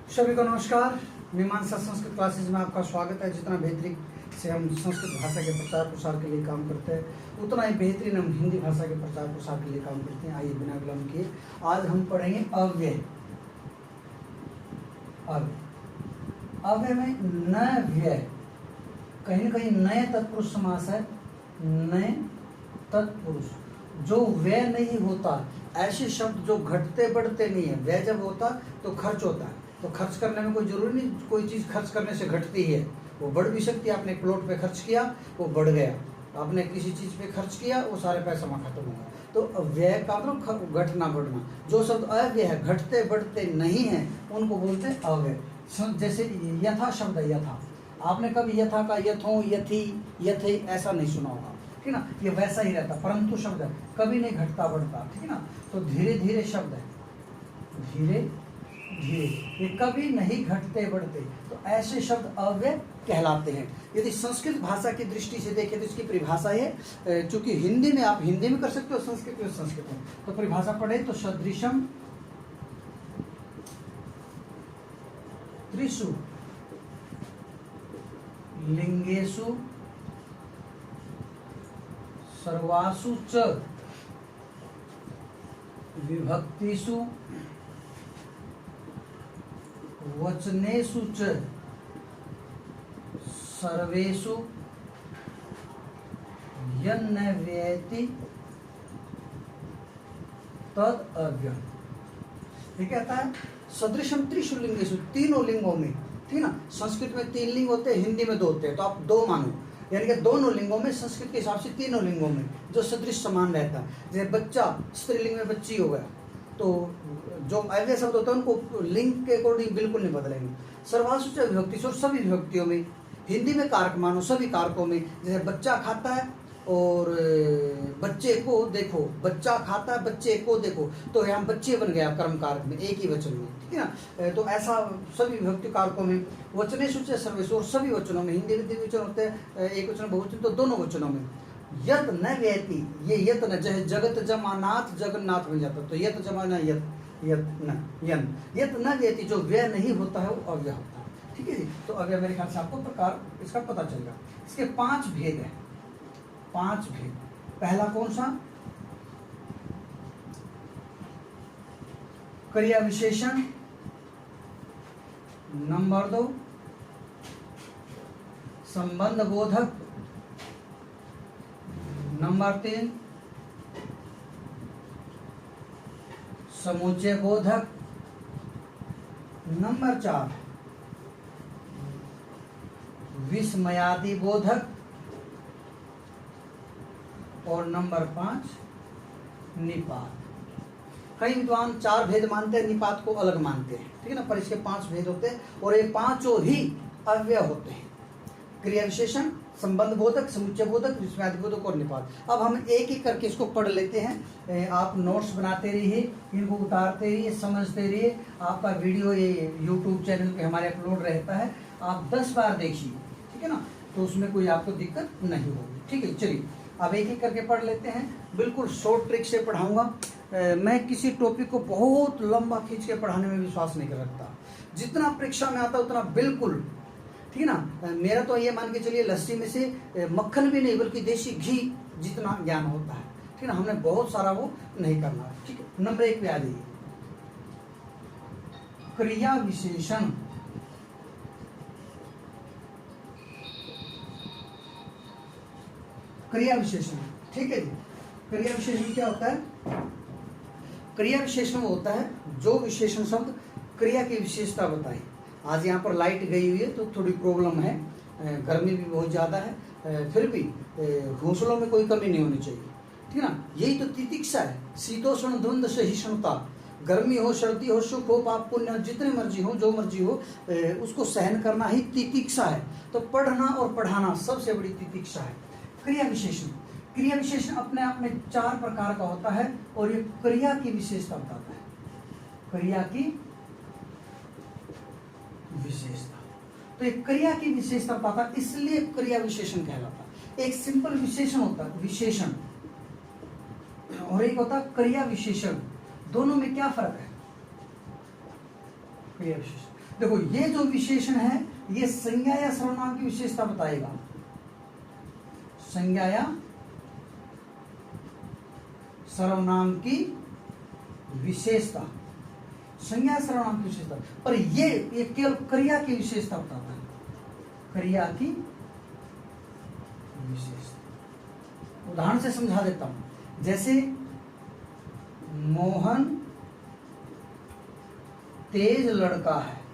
सभी को नमस्कार। मीमांसा संस्कृत क्लासेज में आपका स्वागत है। जितना बेहतरीन से हम संस्कृत भाषा के प्रचार प्रसार के लिए काम करते हैं, उतना ही बेहतरीन हम हिंदी भाषा के प्रचार प्रसार के लिए काम करते हैं। आइए बिना विलंब किए आज हम पढ़ेंगे अव्यय। अव्यय में न व्यय, कहीं न कहीं नए तत्पुरुष समास है। नए तत्पुरुष जो व्यय नहीं होता, ऐसे शब्द जो घटते बढ़ते नहीं है। व्यय जब होता तो खर्च होता है, तो खर्च करने में कोई जरूरी नहीं कोई चीज़ खर्च करने से घटती है, वो बढ़ भी सकती है। आपने एक प्लॉट पे खर्च किया, वो बढ़ गया। आपने किसी चीज़ पे खर्च किया, वो सारे पैसा वहाँ खत्म होगा। तो व्यय का मतलब घटना बढ़ना। जो शब्द अव्यय है, घटते बढ़ते नहीं है, उनको बोलते हैं अव्यय। जैसे यथा शब्द है, यथा। आपने कभी यथा का यथों, यथी, यथे ऐसा नहीं सुना होगा, ठीक है ना। ये वैसा ही रहता, परंतु शब्द है, कभी नहीं घटता बढ़ता, ठीक है ना। तो धीरे धीरे शब्द है, धीरे धीरे, ये कभी नहीं घटते बढ़ते। तो ऐसे शब्द अव्यय कहलाते हैं। यदि संस्कृत भाषा की दृष्टि से देखें तो इसकी परिभाषा है, चूंकि हिंदी में आप हिंदी में कर सकते हो, संस्कृत में संस्कृत में। तो परिभाषा पढ़े तो सदृशम त्रिषु लिंगेषु सर्वासु च विभक्तिषु वचनेषु च सर्वेषु यन्न व्येति तद अव्ययम्। ये कहता है सदृशम त्रिषु लिंगेषु, तीनों लिंगों में, ठीक ना। संस्कृत में 3 लिंग होते हैं, हिंदी में 2 होते हैं, तो आप 2 मानो, यानी कि दोनों लिंगों में, संस्कृत के हिसाब से तीनों लिंगों में जो सदृश समान रहता है। जैसे बच्चा, स्त्रीलिंग में बच्ची हो गया, तो जो अव्यय शब्द होता है उनको लिंग के अकॉर्डिंग बिल्कुल नहीं बदलेंगे। सर्वासु च विभक्ति, और सभी विभक्तियों में, हिंदी में कारक मानो, सभी कारकों में। जैसे बच्चा खाता है और बच्चे को देखो, बच्चा खाता है बच्चे को देखो, तो यहाँ बच्चे बन गया कर्म कारक में, एक ही वचन में, ठीक है ना। तो ऐसा सभी विभक्ति कारकों में। वचनेषु च सर्वेषु, और सभी वचनों में। हिंदी में 3 वचन होते हैं, एक वचन बहुवचन, तो दोनों वचनों में। यत न व्येति, ये यत न, जैसे जगत जमानाथ जगन्नाथ बन जाता, तो यत जमाना यत, यत न यन, यत न व्येति, जो व्यय नहीं होता है वो अव्यय होता है, ठीक है जी। तो अव्यय मेरे ख्याल से आपको प्रकार इसका पता चलेगा। इसके 5 भेद हैं, 5 भेद। पहला कौन सा? क्रिया विशेषण। नंबर 2 संबंध बोधक। नंबर 3 समुच्चय बोधक। नंबर 4 विस्मयादि बोधक। और नंबर 5 निपात। कई विद्वान 4 भेद मानते हैं, निपात को अलग मानते हैं, ठीक है ना। पर इसके 5 भेद होते हैं, और ये 5 ही अव्यय होते हैं। क्रिया विशेषण, संबंध बोधक, समुच्चय बोधक, विस्मयादि बोधक और निपात। अब हम एक एक करके इसको पढ़ लेते हैं। आप नोट्स बनाते रहिए, इनको उतारते रहिए, समझते रहिए। आपका वीडियो ये यूट्यूब चैनल पे हमारे अपलोड रहता है, आप 10 बार देखिए, ठीक है ना। तो उसमें कोई आपको दिक्कत नहीं होगी, ठीक है। चलिए अब एक एक करके पढ़ लेते हैं। बिल्कुल शॉर्ट ट्रिक से पढ़ाऊंगा। मैं किसी टॉपिक को बहुत लंबा खींच के पढ़ाने में विश्वास नहीं कर रखता। जितना परीक्षा में आता उतना बिल्कुल, ठीक है ना। मेरा तो ये मान के चलिए, लस्सी में से मक्खन भी नहीं बल्कि देसी घी जितना ज्ञान होता है, ठीक है ना। हमने बहुत सारा वो नहीं करना है, ठीक है। नंबर 1 पे आ जाइए, क्रिया विशेषण। क्रिया विशेषण, ठीक है जी। क्रिया विशेषण क्या होता है? क्रिया विशेषण होता है जो विशेषण शब्द क्रिया की विशेषता बताए। आज यहाँ पर लाइट गई हुई है तो थोड़ी प्रॉब्लम है, गर्मी भी बहुत ज़्यादा है, फिर भी घोंसलों में कोई कमी नहीं होनी चाहिए, ठीक है ना। यही तो तितिक्षा है, शीतोष्ण द्वंद्व सहिष्णुता। गर्मी हो, सर्दी हो, सुख हो, पाप पुण्य, जितने मर्जी हो, जो मर्जी हो, उसको सहन करना ही तितिक्षा है। तो पढ़ना और पढ़ाना सबसे बड़ी तितिक्षा है। क्रिया विशेषण, क्रिया विशेषण अपने आप में 4 प्रकार का होता है, और ये क्रिया की विशेषता बताता है। क्रिया की विशेषता, तो ये क्रिया की विशेषता बताता है, इसलिए क्रिया विशेषण कहलाता है। एक सिंपल विशेषण होता है, विशेषण, और एक होता है क्रिया विशेषण। दोनों में क्या फर्क है? क्रिया विशेषण। देखो ये जो विशेषण है ये संज्ञा या सर्वनाम की विशेषता बताएगा, संज्ञा या सर्वनाम की विशेषता, संज्ञा सर्वनाम की विशेषता। पर ये केवल क्रिया की विशेषता बताता है, क्रिया की विशेषता। उदाहरण से समझा देता हूं, जैसे मोहन तेज लड़का है,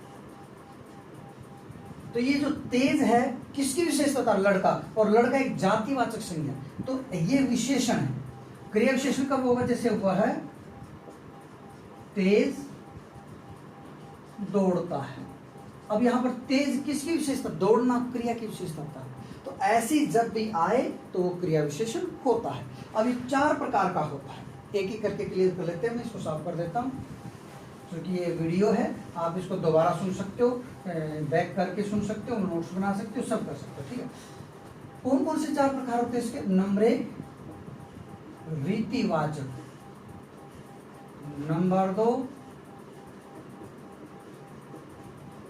तो ये जो तेज है किसकी विशेषता था? लड़का, और लड़का एक जातिवाचक संज्ञा, तो ये विशेषण है। क्रिया विशेषण कब होगा? जैसे वह तेज दौड़ता है। अब यहां पर तेज किसकी विशेषता? दौड़ना क्रिया की विशेषता होता है। तो ऐसी जब भी आए तो वो क्रिया विशेषण होता है। अब ये 4 प्रकार का होता है, एक एक करके क्लियर कर लेते हैं। मैं इसको साफ कर देता हूँ क्योंकि ये वीडियो है, आप इसको दोबारा सुन सकते हो, बैक करके सुन सकते हो, नोट्स बना सकते हो, सब कर सकते हो। ठीक है, कौन कौन से 4 प्रकार होते हैं इसके? नंबर 1 रीतिवाचक, नंबर 2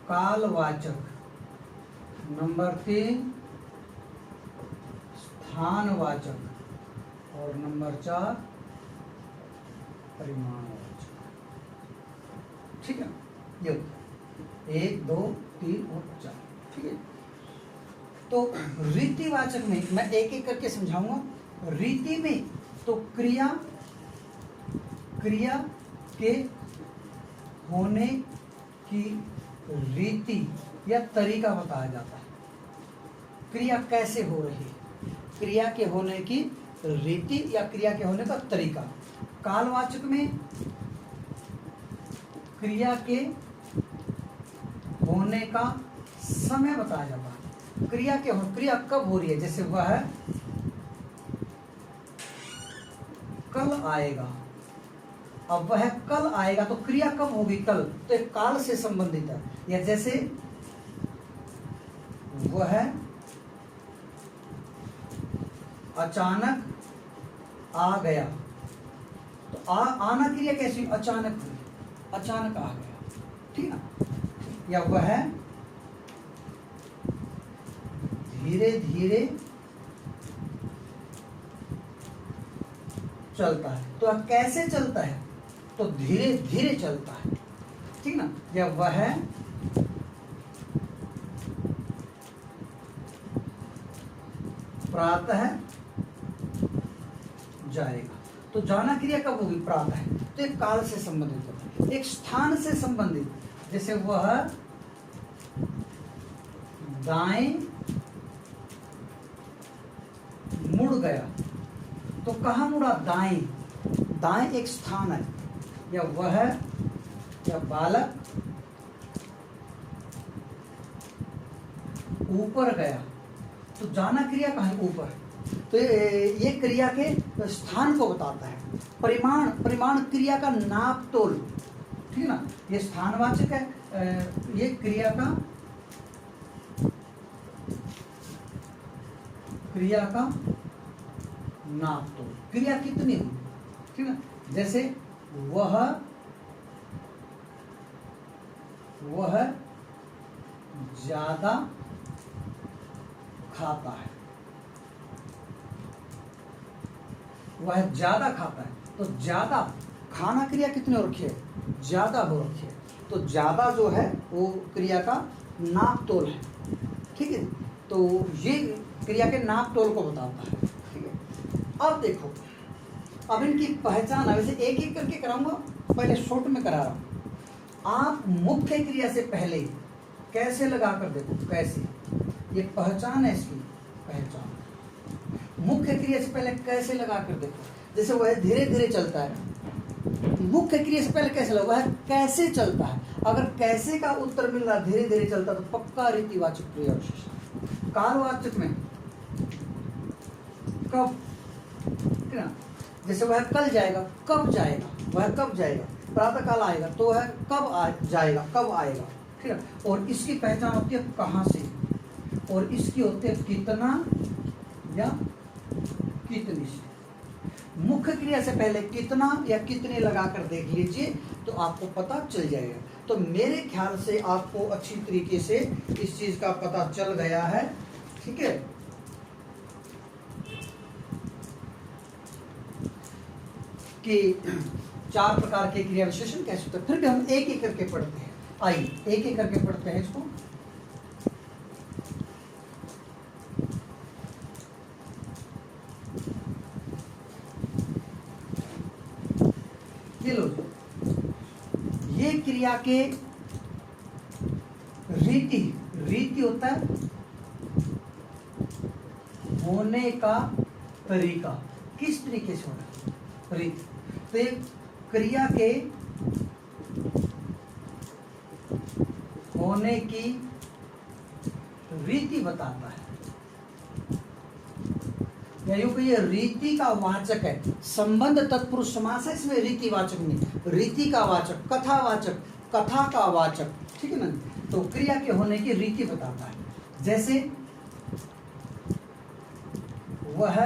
कालवाचक, नंबर 3 स्थानवाचक, और नंबर 4 परिमाणवाचक। ठीक है, ये 1 2 3 और 4। ठीक है, तो रीतिवाचक में मैं एक एक करके समझाऊंगा। रीति में तो क्रिया के होने की रीति या तरीका बताया जाता है। क्रिया कैसे हो रही है, क्रिया के होने की रीति या क्रिया के होने का तरीका। कालवाचक में क्रिया के होने का समय बताया जाता है। क्रिया कब हो रही है? जैसे वह कल आएगा। अब वह कल आएगा तो क्रिया कब होगी? कल, तो एक काल से संबंधित है। या जैसे वह अचानक आ गया, तो आना क्रिया कैसी? अचानक हुई, अचानक आ गया। ठीक ना? या वह धीरे धीरे चलता है, तो कैसे चलता है? तो धीरे धीरे चलता है। ठीक ना? या वह प्रातः जाएगा, तो जाना क्रिया कब होगी? प्रातः। तो एक काल से संबंधित होता है। एक स्थान से संबंधित, जैसे वह दाएं मुड़ गया, तो कहाँ मुड़ा? दाएं। दाएं एक स्थान है। या वह या बालक ऊपर गया, तो जाना क्रिया कहाँ है? ऊपर। तो ये क्रिया के स्थान को बताता है। परिमाण क्रिया का नाप तोल। ठीक ना? ये स्थानवाचक है, ये क्रिया का नाप तोल। क्रिया कितनी हुई? ठीक ना? जैसे वह ज्यादा खाता है, वह ज्यादा खाता है, तो ज्यादा खाना क्रिया कितनी हो रखी है? ज्यादा हो रखी है। तो ज्यादा जो है वो क्रिया का नाप तोल है। ठीक है, तो ये क्रिया के नाप तोल को बताता है। ठीक है, अब देखो, अब इनकी पहचान है। वैसे एक एक करके कराऊंगा, पहले शॉर्ट में करा रहा हूं। आप मुख्य क्रिया से पहले कैसे लगा कर देखो, कैसे, ये पहचान है इसकी पहचान। मुख्य क्रिया से पहले कैसे लगा कर देखो। जैसे वह धीरे धीरे चलता है, मुख्य क्रिया से पहले कैसे लगा? वह कैसे चलता है। अगर कैसे का उत्तर मिल रहा धीरे धीरे चलता, तो पक्का रीतिवाचक क्रिया विशेषण। कालवाचक में कब, जैसे वह कल जाएगा, कब जाएगा? वह कब जाएगा? प्रातः काल आएगा, तो वह कब जाएगा, कब आएगा। ठीक है, और इसकी पहचान होती है कहाँ से, और इसकी होती है कितना या कितनी से। मुख्य क्रिया से पहले कितना या कितने लगा कर देख लीजिए तो आपको पता चल जाएगा। तो मेरे ख्याल से आपको अच्छी तरीके से इस चीज का पता चल गया है, ठीक है। कि 4 प्रकार के क्रिया विशेषण कैसे होते हैं। फिर भी हम एक एक करके पढ़ते हैं, आइए एक एक करके पढ़ते हैं इसको। ये लो, ये क्रिया के रीति होता है होने का तरीका, किस तरीके से होना है रीति। तो ये क्रिया के होने की रीति बताता है, या यूं कि ये रीति का वाचक है। संबंध तत्पुरुष समास है, इसमें रीतिवाचक नहीं, रीति का वाचक, कथावाचक, कथा का वाचक, ठीक है ना। तो क्रिया के होने की रीति बताता है। जैसे वह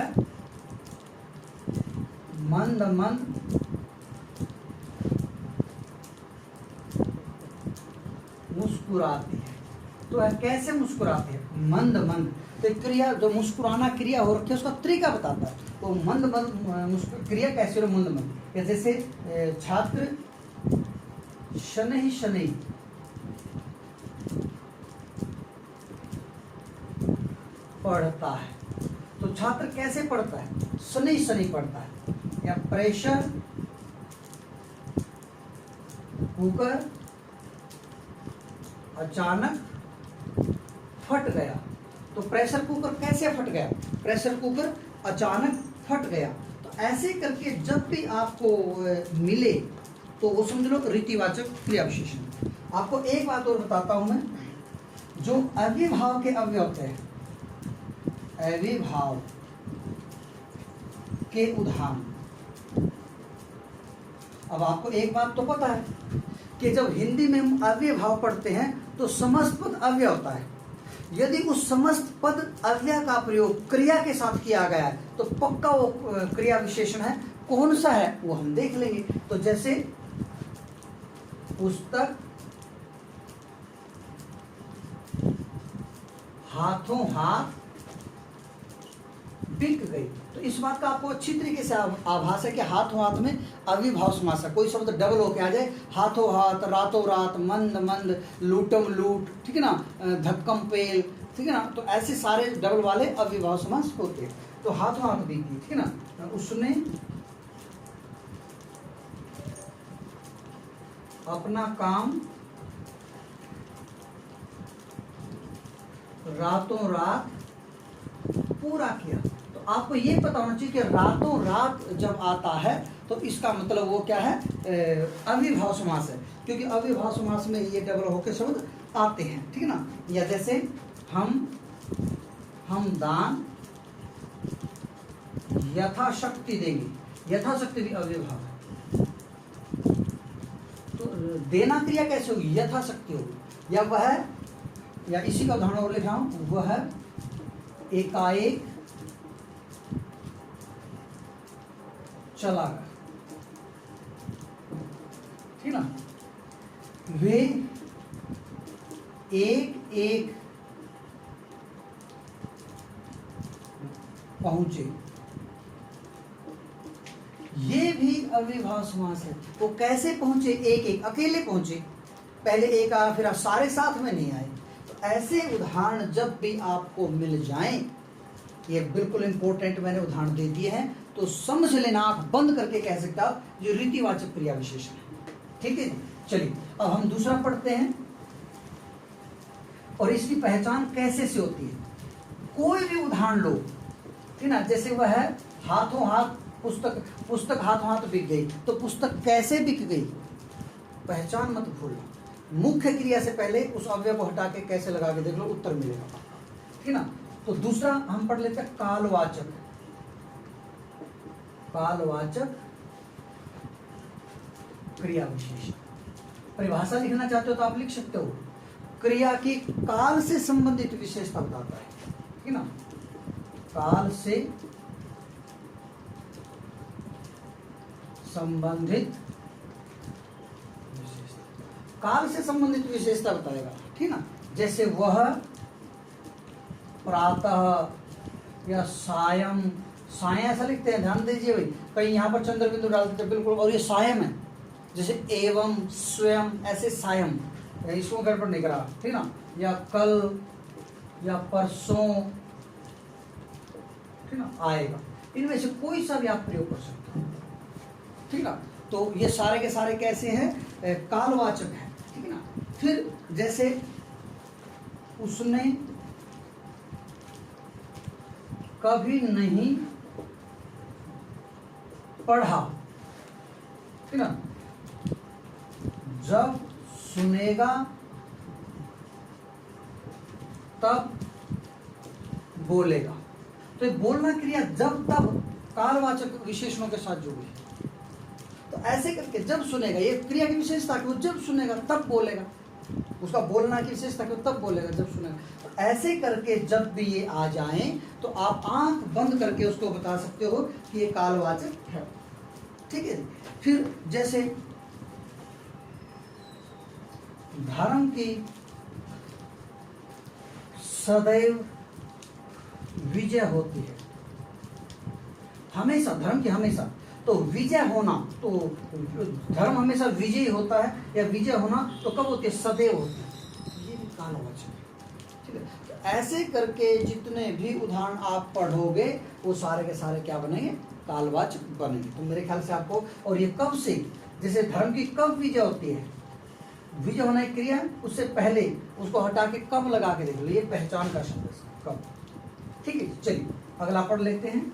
मंद मंद मुस्कुराती है। तो वह कैसे मुस्कुराती है, मंद मंद। तो क्रिया जो मुस्कुराना क्रिया हो रखी है उसका तरीका बताता है। तो मंद मंद क्रिया कैसे हो, मंद मंद। या जैसे छात्र शनैः शनैः पढ़ता है। तो छात्र कैसे पढ़ता है, शनैः शनैः पढ़ता है। या प्रेशर कुकर अचानक फट गया। तो प्रेशर कुकर कैसे फट गया, प्रेशर कुकर अचानक फट गया। तो ऐसे करके जब भी आपको मिले तो वो समझ लो रीतिवाचक क्रिया विशेषण। आपको एक बात और बताता हूं मैं, जो अविभाव के अव्यय होते हैं, अविभाव के उदाहरण। अब आपको एक बात तो पता है कि जब हिंदी में हम अव्ययभाव पढ़ते हैं तो समस्त पद अव्यय होता है। यदि उस समस्त पद अव्यय का प्रयोग क्रिया के साथ किया गया है तो पक्का वो क्रिया विशेषण है। कौन सा है वो हम देख लेंगे। तो जैसे पुस्तक हाथों हाथ बिक गई। तो इस बात का आपको अच्छी तरीके से आभास है कि हाथों हाथ में अविभाव समास है। कोई शब्द डबल होके आ जाए, हाथों हाथ, रातों रात, मंद मंद, लूटम लूट, ठीक है ना, धक्कम पेल, ठीक है ना। तो ऐसे सारे डबल वाले अविभाव समास होते हैं। तो हाथों हाथ बिक गई, ठीक है ना। उसने अपना काम रातों रात पूरा किया। तो आपको ये पता होना चाहिए कि रातों रात जब आता है तो इसका मतलब वो क्या है, अविभाव समास है। क्योंकि अविभाव समास में ये डबल होकर शब्द आते हैं, ठीक है ना। या जैसे हम दान यथाशक्ति देंगे। यथाशक्ति भी अविभाव है। तो देना क्रिया कैसे होगी, यथाशक्ति होगी। या वह, या इसी का उदाहरण और लिख रहा हूं, वह एकाएक चला गया, ठीक ना। वे एक एक पहुंचे। ये भी अविभाव समास है। वो कैसे पहुंचे, एक एक अकेले पहुंचे, पहले एक आया फिर सारे साथ में नहीं आए। तो ऐसे उदाहरण जब भी आपको मिल जाएं, ये बिल्कुल इंपॉर्टेंट मैंने उदाहरण दे दिए हैं, तो समझ लेना, आंख बंद करके कह सकते आप ये रीतिवाचक क्रिया विशेषण है, ठीक है। चलिए अब हम दूसरा पढ़ते हैं और इसकी पहचान कैसे से होती है। कोई भी उदाहरण लो, ठीक ना। जैसे वह है हाथों हाथ पुस्तक हाथों हाथ बिक गई। तो पुस्तक कैसे बिक गई, पहचान मत भूलना। मुख्य क्रिया से पहले उस अव्यय को हटा के कैसे लगा के देख लो, उत्तर मिलेगा, ठीक ना। तो दूसरा हम पढ़ लेते हैं कालवाचक। कालवाचक क्रिया विशेषण। परिभाषा लिखना चाहते हो तो आप लिख सकते हो, क्रिया की काल से संबंधित विशेषता बताता है, ठीक ना। काल से संबंधित विशेषता, काल से संबंधित विशेषता बताएगा, ठीक ना। जैसे वह प्रातः या सायं, सायं ऐसा लिखते हैं, ध्यान दीजिए भाई, कहीं यहाँ पर चंद्र बिंदु डालते थे बिल्कुल, और ये सायं है, जैसे एवं स्वयं ऐसे सायं, इसको गड़बड़ नहीं करा, ठीक ना। या कल या परसों, ठीक ना, आएगा, इनमें से कोई सा भी आप प्रयोग कर सकते हो, ठीक ना। तो ये सारे के सारे कैसे हैं, कालवाचक है, ठीक है ना। फिर जैसे उसने कभी नहीं पढ़ा, ठीक ना, जब सुनेगा तब बोलेगा। तो ये बोलना क्रिया जब तब कालवाचक विशेषणों के साथ जुड़ी है। तो ऐसे करके जब सुनेगा, ये क्रिया की विशेषता कि वो जब सुनेगा तब बोलेगा, उसका बोलना की विशेषता कि वो तब बोलेगा जब सुनेगा। तो ऐसे करके जब भी ये आ जाएं तो आप आंख बंद करके उसको बता सकते हो कि ये कालवाचक है, ठीक है। फिर जैसे धर्म की सदैव विजय होती है, हमेशा, धर्म की हमेशा, तो विजय होना, तो धर्म हमेशा विजयी होता है, या विजय होना तो कब होती है, सदैव होती है, ये भी कालवाचक है, ठीक है। तो ऐसे करके जितने भी उदाहरण आप पढ़ोगे वो सारे के सारे क्या बनेंगे, कालवाचक बनेंगे। तो मेरे ख्याल से आपको, और ये कब से, जैसे धर्म की कब विजय होती है, विजय होना एक क्रिया, उससे पहले उसको हटा के कब लगा के देख लो, ये पहचान का शब्द है, कब, ठीक है। चलिए अगला पढ़ लेते हैं।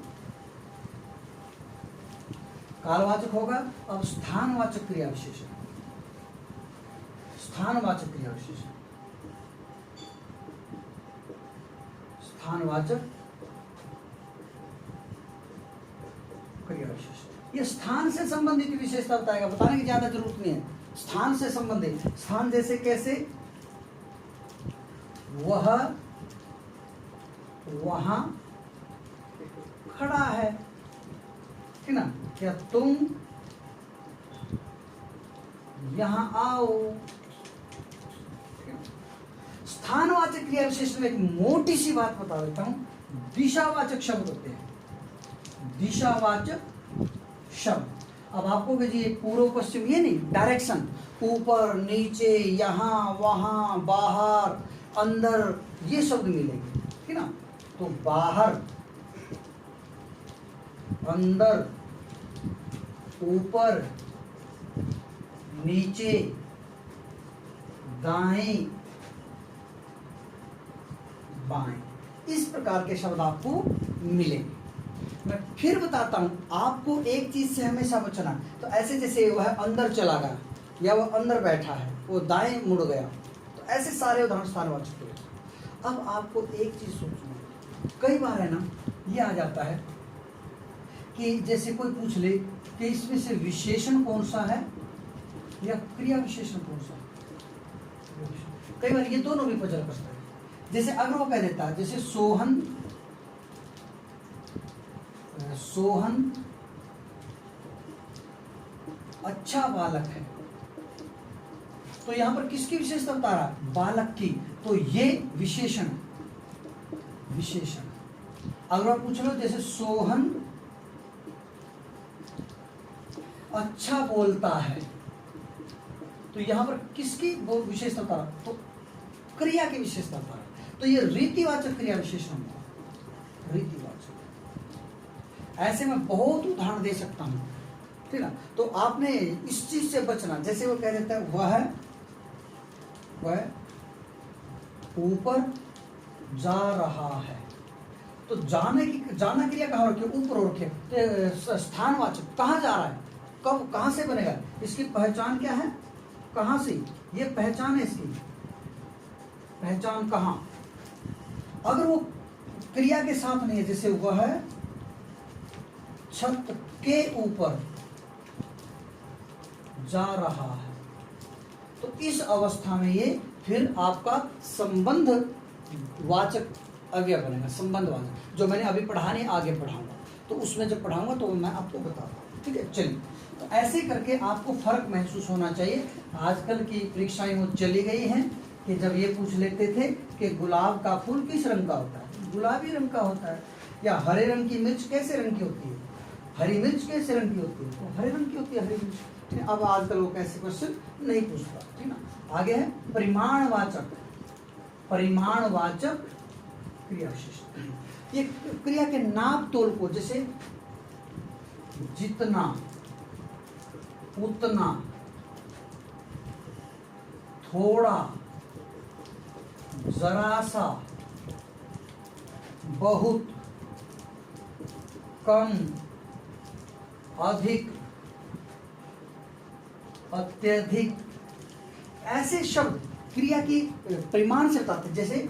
कालवाचक होगा, अब स्थानवाचक क्रिया विशेषण, स्थानवाचक क्रिया विशेषण, स्थानवाचक क्रिया विशेषण, ये स्थान से संबंधित विशेषता बताएगा, बताने की ज्यादा जरूरत नहीं है, स्थान से संबंधित। स्थान जैसे कैसे, वह वहां खड़ा है, ठीक ना, क्या तुम यहां आओ। स्थानवाचक क्रिया विशेषण में एक मोटी सी बात बता देता हूं, दिशावाचक शब्द होते हैं, दिशावाचक शब्द। अब आपको कि जी पूर्व पश्चिम, ये नहीं, डायरेक्शन, ऊपर नीचे, यहाँ वहाँ, बाहर अंदर, ये शब्द मिलेंगे, ठीक ना। तो बाहर, अंदर, ऊपर, नीचे, दाएं, बाएं, इस प्रकार के शब्द आपको मिलेंगे। मैं फिर बताता हूं, आपको एक चीज से हमेशा बचना। तो ऐसे जैसे वह अंदर चला गया, या वह अंदर बैठा है, वो दाएं मुड़ गया, तो ऐसे सारे उदाहरण स्थानवाचक हैं। अब आपको एक चीज सोचना, कई बार है ना, ये आ जाता है कि जैसे कोई पूछ ले कि इसमें से विशेषण कौन सा है या क्रिया विशेषण कौन सा है। कई बार ये दोनों भी पजल करता है। जैसे अगर वो कह देता है, जैसे सोहन, सोहन अच्छा बालक है, तो यहां पर किसकी विशेषता बता रहा है, बालक की, तो ये विशेषण, विशेषण। अगर आप पूछ लो जैसे सोहन अच्छा बोलता है, तो यहां पर किसकी वो विशेषता बता रहा, तो क्रिया की विशेषता बता रहा, तो ये रीतिवाचक क्रिया विशेषण होगा, रीतिवाचक। ऐसे मैं बहुत उदाहरण दे सकता हूं, ठीक ना। तो आपने इस चीज से बचना, जैसे वो कह देता है वह ऊपर जा रहा है, तो जाने की, जाना क्रिया कहाँ रखे, ऊपर रखे, तो स्थानवाचक, कहाँ जा रहा है, कब, कहाँ से बनेगा, इसकी पहचान क्या है, कहाँ से, ये पहचान है, इसकी पहचान कहाँ। अगर वो क्रिया के साथ नहीं है, जैसे वह छत के ऊपर जा रहा है, तो इस अवस्था में ये फिर आपका संबंध वाचक अव्यय बनेगा, संबंध वाचक, जो मैंने अभी पढ़ा नहीं, आगे पढ़ाऊंगा, तो उसमें जब पढ़ाऊंगा तो मैं आपको बताऊंगा, ठीक है। चलिए तो ऐसे करके आपको फर्क महसूस होना चाहिए। आजकल की परीक्षाएं वो चली गई हैं कि जब ये पूछ लेते थे कि गुलाब का फूल किस रंग का होता है, गुलाबी रंग का होता है, या हरे रंग की मिर्च कैसे रंग की होती है, हरी मिर्च कैसे रंग की होती है, तो हरे रंग की होती है हरी मिर्च। ठीक है, अब आजकल वो कैसे क्वेश्चन नहीं पूछता। ठीक ना, आगे है परिमाणवाचक, परिमाणवाचक क्रिया विशेषण। ये क्रिया के नाप तोल को, जैसे जितना, उतना, थोड़ा, जरा सा, बहुत, कम, अधिक, अत्यधिक, ऐसे शब्द क्रिया की परिमाण से बताते हैं। जैसे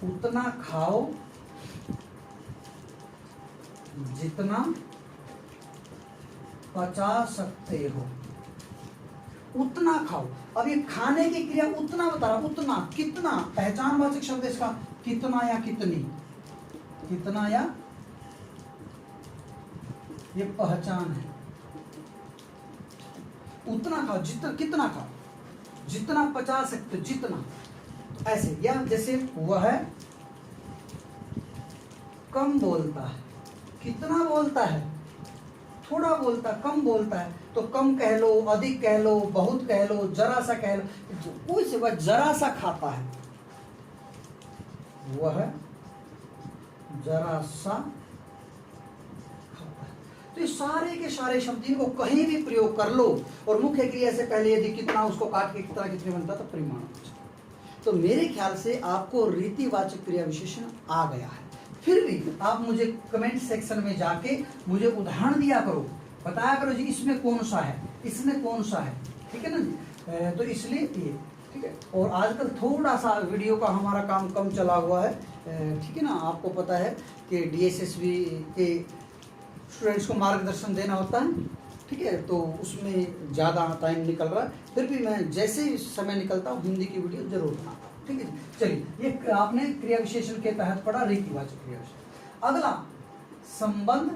उतना खाओ जितना पचा सकते हो, उतना खाओ। अब ये खाने की क्रिया उतना बता रहा, उतना, कितना, पहचानवाचक शब्द इसका कितना या कितनी, कितना या, ये पहचान है। उतना खाओ, जितना, कितना खाओ, जितना पचा सकते, जितना, ऐसे। या जैसे वह कम बोलता है, कितना बोलता है, थोड़ा बोलता है, कम बोलता है, तो कम कह लो, अधिक कह लो, बहुत कह लो, जरा सा कह लो, कोई से वह जरा सा खाता है, वह जरा सा खाता है। तो ये सारे के सारे शब्द इनको कहीं भी प्रयोग कर लो, और मुख्य क्रिया से पहले यदि कितना, उसको काट के कितना कितने बनता तो परिमाण। तो मेरे ख्याल से आपको रीतिवाचक क्रिया विशेषण आ गया है। फिर भी आप मुझे कमेंट सेक्शन में जाके मुझे उदाहरण दिया करो, बताया करो जी इसमें कौन सा है, इसमें कौन सा है। ठीक है ना जी, तो इसलिए ये ठीक है। और आजकल थोड़ा सा वीडियो का हमारा काम कम चला हुआ है। ठीक है ना, आपको पता है कि DSSB के स्टूडेंट्स को मार्गदर्शन देना होता है। ठीक है, तो उसमें ज़्यादा टाइम निकल रहा है। फिर भी मैं जैसे ही समय निकलता हूँ हिंदी की वीडियो जरूर बनाता हूँ। ठीक है, चलिए, ये आपने क्रिया विशेषण के तहत पढ़ा रीतिवाचक क्रिया विशेषण। अगला संबंध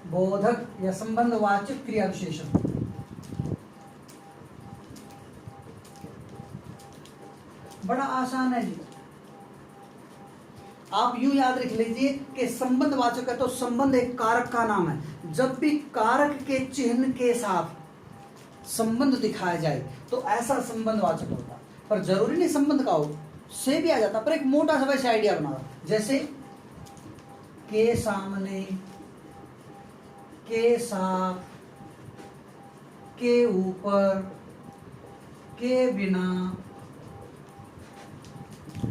बोधक या संबंधवाचक क्रिया विशेषण। बड़ा आसान है जी, आप यूं याद रख लीजिए कि संबंधवाचक है तो संबंध एक कारक का नाम है। जब भी कारक के चिन्ह के साथ संबंध दिखाया जाए तो ऐसा संबंधवाचक होता है। पर जरूरी नहीं संबंध का हो, से भी आ जाता, पर एक मोटा सा वैसे आइडिया बना रहा, जैसे के सामने, के साथ, के ऊपर, के बिना,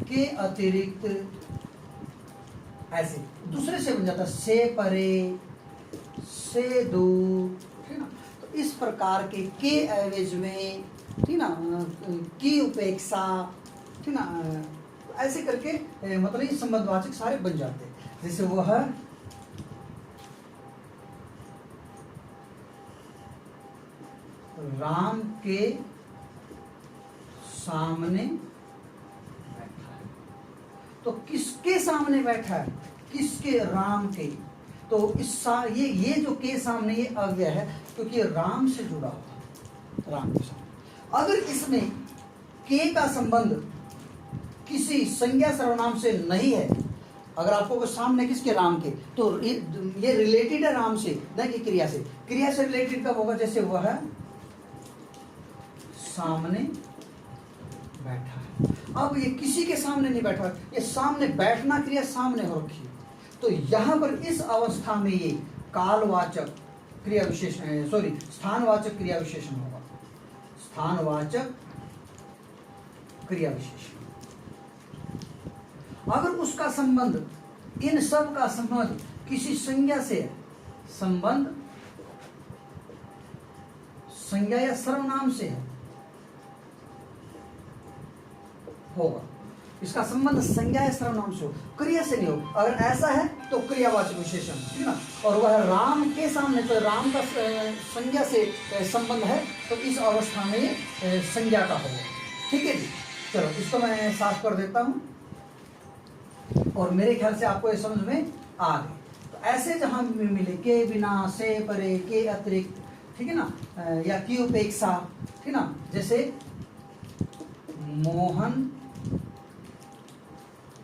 के अतिरिक्त, ऐसे दूसरे से बन जाता, से परे, से दूर। ठीक ना, तो इस प्रकार के एवज में, ठीक ना, की उपेक्षा, ठीक ना, ऐसे करके मतलब ये संबंधवाचक सारे बन जाते हैं। जैसे वह राम के सामने बैठा है, तो किसके सामने बैठा है, किसके, राम के। तो ये जो के सामने ये अव्यय है क्योंकि राम से जुड़ा हुआ, राम के सामने। अगर इसमें के का संबंध किसी संज्ञा सर्वनाम से नहीं है, अगर आपको सामने किसके, राम के, तो ये रिलेटेड है राम से, न कि क्रिया से। क्रिया से रिलेटेड कब होगा, जैसे वह सामने बैठा है। अब ये किसी के सामने नहीं बैठा, ये सामने बैठना क्रिया सामने हो रखी है, तो यहां पर इस अवस्था में ये कालवाचक क्रिया विशेषण, सॉरी, स्थानवाचक क्रिया विशेषण होगा, स्थानवाचक क्रिया विशेषण। अगर उसका संबंध, इन सब का संबंध किसी संज्ञा से है, संबंध संज्ञा या सर्वनाम से है होगा, इसका संबंध संज्ञा या सर्वनाम से हो, क्रिया से नहीं हो। अगर ऐसा है तो क्रियावाचक विशेषण, ठीक ना। और वह राम के सामने, तो राम का संज्ञा से संबंध है, तो इस अवस्था में संज्ञा का होगा। ठीक है जी, चलो इसको मैं साफ कर देता हूं, और मेरे ख्याल से आपको ये समझ में आ गई। तो ऐसे जहां भी मिले के बिना, से परे, के अतिरिक्त, ठीक है ना, या की उपेक्षा, ठीक है ना, जैसे मोहन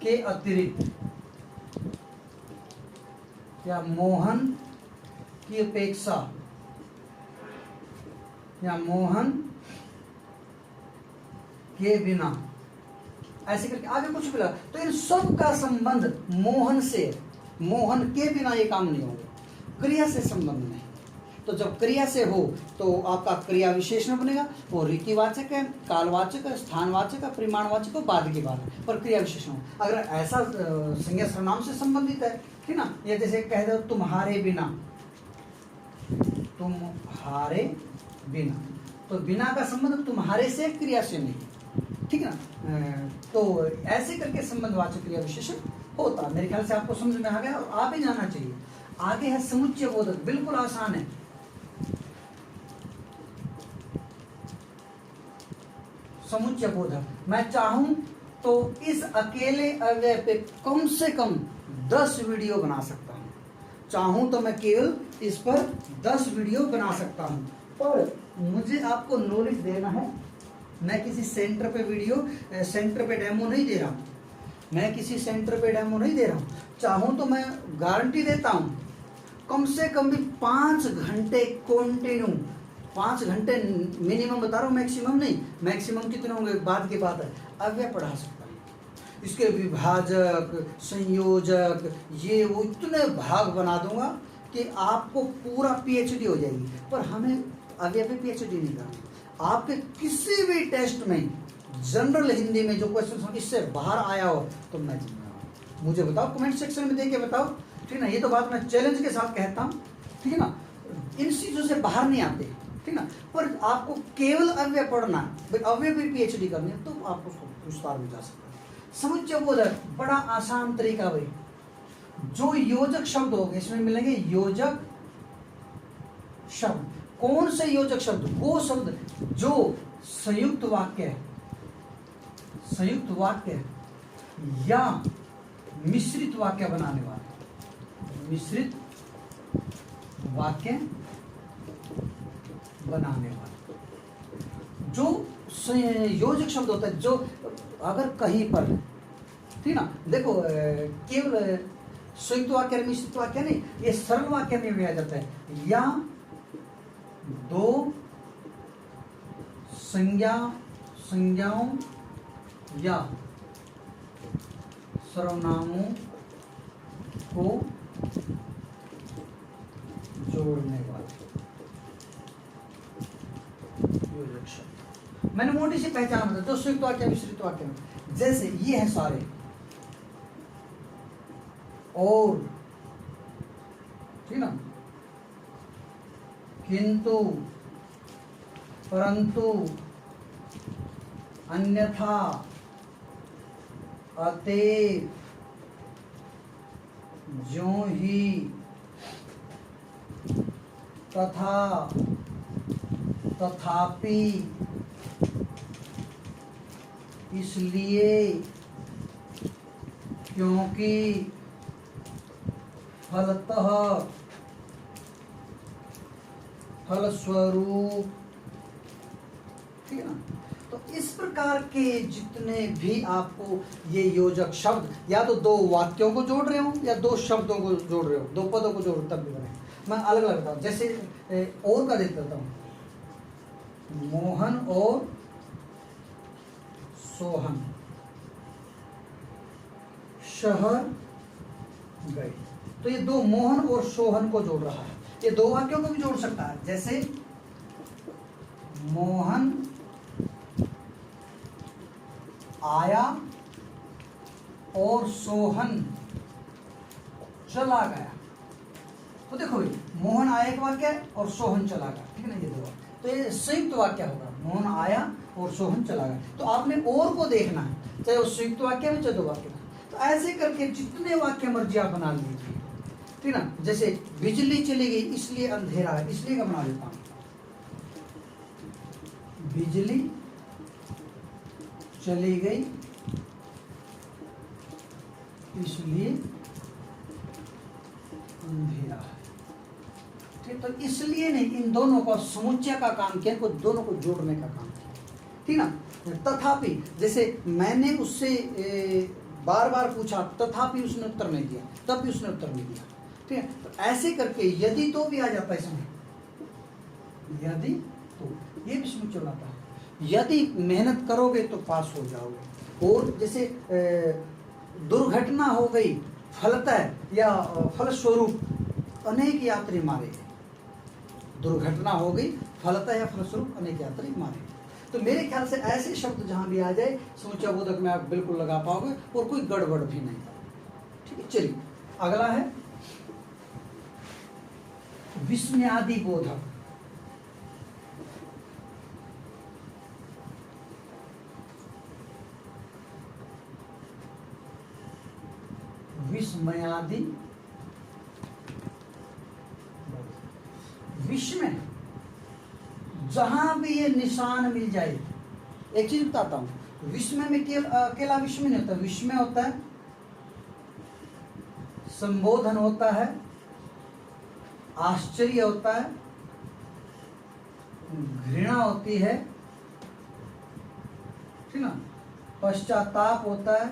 के अतिरिक्त या मोहन की उपेक्षा या मोहन के बिना, ऐसे करके आगे कुछ भी लगा, तो इन सब का संबंध मोहन से, मोहन के बिना ये काम नहीं होगा, क्रिया से संबंध नहीं। तो जब क्रिया से हो तो आपका क्रिया विशेषण बनेगा, वो रीतिवाचक है, कालवाचक है, स्थानवाचक है, परिमाणवाचक है, बाद की बात है, पर क्रिया विशेषण हो। अगर ऐसा संज्ञा सर्वनाम से संबंधित है, ठीक ना, ये जैसे कह दो तुम्हारे बिना, तुम्हारे बिना, तो बिना का संबंध तुम्हारे से, क्रिया से नहीं, ठीक है ना। तो ऐसे करके संबंधवाचक क्रिया विशेषण होता। मेरे ख्याल से आपको समझ में आ गया और आप ही जाना चाहिए। आगे है समुच्चय बोधक, बिल्कुल आसान है। समुच्चय बोधक, मैं चाहूं तो इस अकेले अव्यय पे कम से कम 10 वीडियो बना सकता हूं। चाहूं तो मैं केवल इस पर 10 वीडियो बना सकता हूं, पर मुझे आपको नॉलेज देना है। मैं किसी सेंटर पे वीडियो, सेंटर पे डेमो नहीं दे रहा हूं, मैं किसी सेंटर पे डेमो नहीं दे रहा हूं। चाहूं तो मैं गारंटी देता हूं, कम से कम भी 5 घंटे कंटिन्यू, 5 घंटे मिनिमम बता रहा हूँ, मैक्सिमम नहीं, मैक्सिमम कितने होंगे बाद की बात है, अव्यय पढ़ा सकता हूँ। इसके विभाजक, संयोजक, ये वो इतने भाग बना दूंगा कि आपको पूरा पीएचडी हो जाएगी। पर हमें अव्यय पे पीएचडी नहीं करना। आपके किसी भी टेस्ट में जनरल हिंदी में जो क्वेश्चन इससे बाहर आया हो तो मैं मुझे बताओ, कमेंट सेक्शन में दे के बताओ, ठीक ना। ये तो बात मैं चैलेंज के साथ कहता हूँ, ठीक है ना। इन चीज़ों से बाहर नहीं आते, ठीक ना। पर आपको केवल अव्यय पढ़ना है, अव्यय भी पीएचडी करनी है, तो आपको विस्तार में जा सकता है। समुच्चय बोधक बड़ा आसान तरीका भाई। जो योजक शब्द होंगे इसमें मिलेंगे योजक शब्द। कौन से योजक शब्द? वो शब्द जो संयुक्त वाक्य है, संयुक्त वाक्य या मिश्रित वाक्य बनाने वाले, मिश्रित वाक्य बनाने वाले जो योजक शब्द होता है, जो अगर कहीं पर, ठीक ना, देखो केवल संयुक्त वाक्य मिश्रित वाक्य नहीं, ये सरल वाक्य में भी आ जाता है। या दो संज्ञाओं या सर्वनामों को जोड़ने वाले योजक शब्द। मैंने मोटी सी पहचान बताई, जो संयुक्त वाक्य मिश्रित वाक्य में, जैसे ये है सारे, और, ठीक ना, किंतु, परंतु, अन्यथा, अतएव, ज्यों ही, तथा, तथापि, इसलिए, क्योंकि, फलतः, फलस्वरूप, ठीक है ना। तो इस प्रकार के जितने भी आपको ये योजक शब्द, या तो दो वाक्यों को जोड़ रहे हो या दो शब्दों को जोड़ रहे हो, दो पदों को जोड़ तब भी बने। मैं अलग अलग बताऊँ, जैसे और का देख लेता हूँ, मोहन और सोहन शहर गए, तो ये दो मोहन और सोहन को जोड़ रहा है। ये दो वाक्यों को भी जोड़ सकता है, जैसे मोहन आया और सोहन चला गया। तो देखो मोहन आया एक वाक्य और सोहन चला गया, ठीक है ना, ये दो वाक्य, तो ये संयुक्त वाक्य होगा। मोहन आया और सोहन चला गया, तो आपने और को देखना है, चाहे वो संयुक्त वाक्य में चाहे दो वाक्य में। तो ऐसे करके जितने वाक्य मर्जी आप बना लीजिए, ठीक ना। जैसे बिजली चली गई इसलिए अंधेरा है, इसलिए का बना देता हूं, बिजली चली गई इसलिए अंधेरा है। ठीक, तो इसलिए नहीं, इन दोनों का समुच्चय का काम किया, को दोनों को जोड़ने का काम किया, ठीक ना। तथापि जैसे मैंने उससे बार बार पूछा, तथापि उसने उत्तर नहीं दिया, तब भी उसने उत्तर नहीं दिया, ठीक है। तो ऐसे करके यदि तो भी आ जाता है इसमें, यदि तो ये भी समुच्चय बनाता है। यदि मेहनत करोगे तो पास हो जाओगे। और जैसे दुर्घटना हो गई, फलतः या फलस्वरूप अनेक यात्री मारे गए। दुर्घटना हो गई, फलतः या फलस्वरूप अनेक यात्री मारे गए। तो मेरे ख्याल से ऐसे शब्द जहां भी आ जाए समुच्चय बोधक में आप बिल्कुल लगा पाओगे और कोई गड़बड़ भी नहीं। ठीक है, चलिए अगला है विस्मयादि बोधक। विस्मयादि, विस्मय, जहां भी ये निशान मिल जाए। एक चीज बताता हूं, विस्मय में अकेला विस्मय नहीं होता, विस्मय होता है, संबोधन होता है, आश्चर्य होता है, घृणा होती है, ठीक ना, पश्चाताप होता है,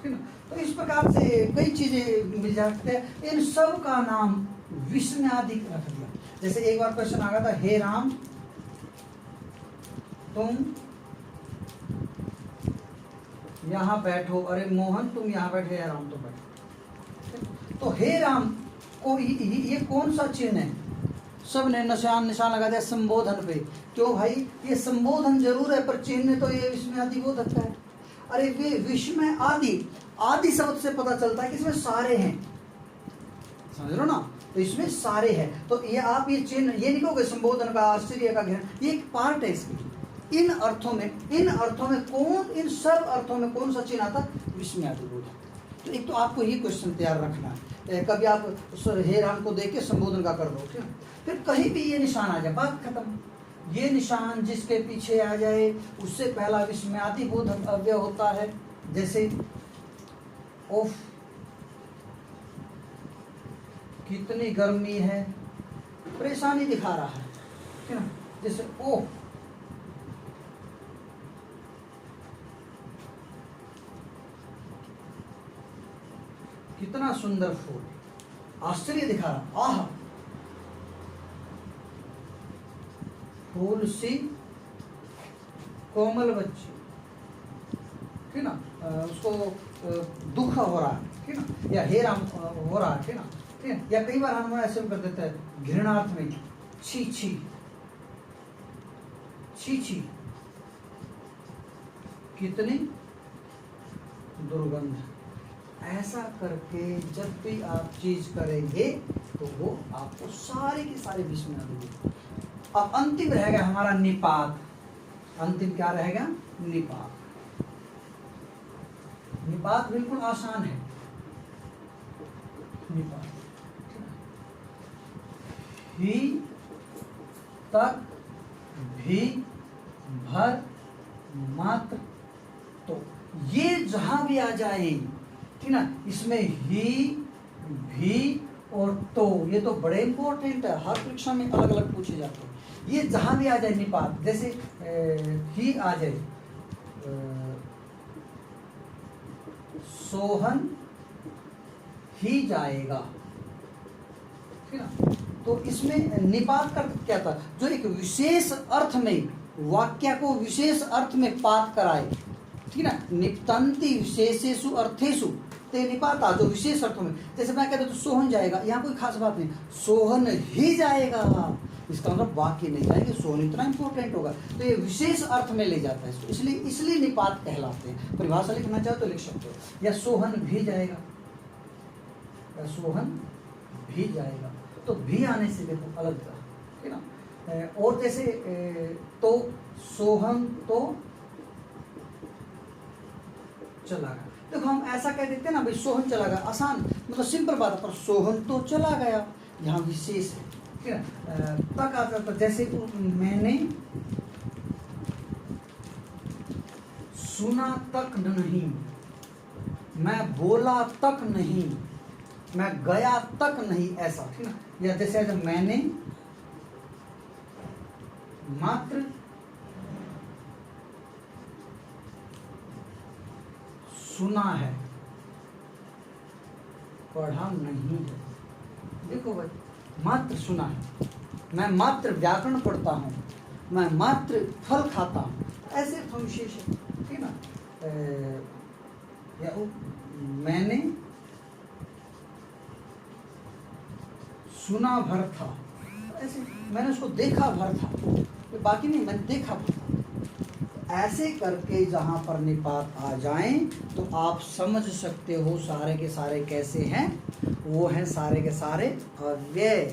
ठीक ना। तो इस प्रकार से कई चीजें मिल जाते हैं, इन सब का नाम विस्मयादि रख दिया। जैसे एक बार क्वेश्चन आ गया था, हे राम तुम यहाँ बैठो, अरे मोहन तुम यहाँ बैठे, हे राम तुम बैठो। तो हे राम को ये कौन सा चिन्ह है? सब ने निशान लगा दिया संबोधन पे। क्यों भाई, ये संबोधन जरूर है पर चिन्ह तो ये विस्मयादि बोधक है। अरे वे विस्मय आदि, आदि शब्द से पता चलता है कि इसमें सारे हैं, समझ लो ना। तो इसमें सारे हैं, तो ये आप ये चिन्ह ये नहीं कहोगे संबोधन का, आश्चर्य का, घृणा, ये एक पार्ट है इसकी। इन अर्थों में कौन, इन सब अर्थों में कौन सा चिन्ह आता? विस्मयादि बोधक। तो एक तो आपको ये क्वेश्चन तैयार रखना है, कभी आप हे राम को देख के संबोधन का कर दो, ठीक है। फिर कहीं भी ये निशान आ जाए, बात खत्म। ये निशान जिसके पीछे आ जाए उससे पहला विस्मयादि बोधक अव्यय होता है। जैसे ओफ कितनी गर्मी है, परेशानी दिखा रहा है, ठीक है ना। जैसे ओह कितना सुंदर फूल, आश्चर्य दिखा रहा, आह फूल सी कोमल बच्ची, ठीक ना, उसको दुख हो रहा है, ठीक ना, या हे राम हो रहा है, ठीक ना, ठीक है। या कई बार हम ऐसे कर देते हैं घृणार्थ में, छी छी छी छी कितनी दुर्गंध। ऐसा करके जब भी आप चीज करेंगे तो वो आपको सारे के सारे विस्मयादि बोधक। अब अंतिम रहेगा हमारा निपात। अंतिम क्या रहेगा? निपात। निपात बिल्कुल आसान है। निपात ही, तक, भी, भर, मात्र, तो ये जहां भी आ जाए, ठीक ना, इसमें ही, भी और तो, ये तो बड़े इंपॉर्टेंट है, हर परीक्षा में अलग अलग पूछे जाते हैं। ये जहां भी आ जाए निपात, जैसे ही आ जाए, सोहन ही जाएगा, ठीक ना। तो इसमें निपात का क्या था? जो एक विशेष अर्थ में, वाक्य को विशेष अर्थ में पात कराए, ठीक ना। निपतंती विशेषेषु अर्थेषु ते निपाता, जो विशेष अर्थों में। जैसे मैं कहता हूँ तो सोहन जाएगा, यहाँ कोई खास बात नहीं, सोहन ही जाएगा, इसका मतलब वाक्य नहीं जाएगा, सोहन इतना इंपॉर्टेंट होगा, तो ये विशेष अर्थ में ले जाता है इसको, इसलिए निपात कहलाते हैं। परिभाषा लिखना चाहो तो लिख सकते हो, या सोहन भी जाएगा, या सोहन भी जाएगा। तो भी आने से देखो अलग था, ठीक ना। और जैसे तो सोहन तो चला गया, देखो हम ऐसा कह देते हैं ना भाई, सोहन चला गया, आसान मतलब सिंपल बात है, पर सोहन तो चला गया, यहाँ विशेष है, ठीक है। तक आता था, जैसे मैंने सुना तक नहीं, मैं बोला तक नहीं, मैं गया तक नहीं, ऐसा, ठीक ना। या जैसे मैंने मात्र सुना है, पढ़ा नहीं है। देखो भाई, मात्र सुना है, मैं मात्र व्याकरण पढ़ता हूँ, मैं मात्र फल खाता हूँ, ऐसे विशेष है, ठीक ना। या मैंने सुना भर था, ऐसे मैंने उसको देखा भर था, तो बाकी नहीं, मैंने देखा भर था। ऐसे करके जहाँ पर निपात आ जाएं तो आप समझ सकते हो सारे के सारे कैसे हैं, वो हैं सारे के सारे अव्यय।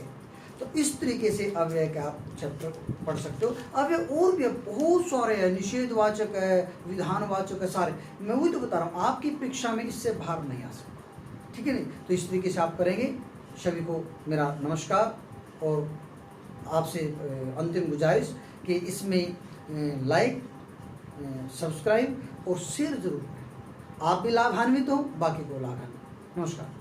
तो इस तरीके से अव्यय का आप चैप्टर पढ़ सकते हो। अव्यय और भी बहुत सारे हैं, निषेधवाचक है, विधानवाचक है, सारे। मैं वही तो बता रहा हूँ, आपकी परीक्षा में इससे बाहर नहीं आ सकता, ठीक है नहीं। तो इस तरीके से आप करेंगे। सभी को मेरा नमस्कार, और आपसे अंतिम गुजारिश कि इसमें लाइक, सब्सक्राइब और शेयर जरूर करें। आप भी लाभान्वित हो, बाकी को लाभान्वित। नमस्कार।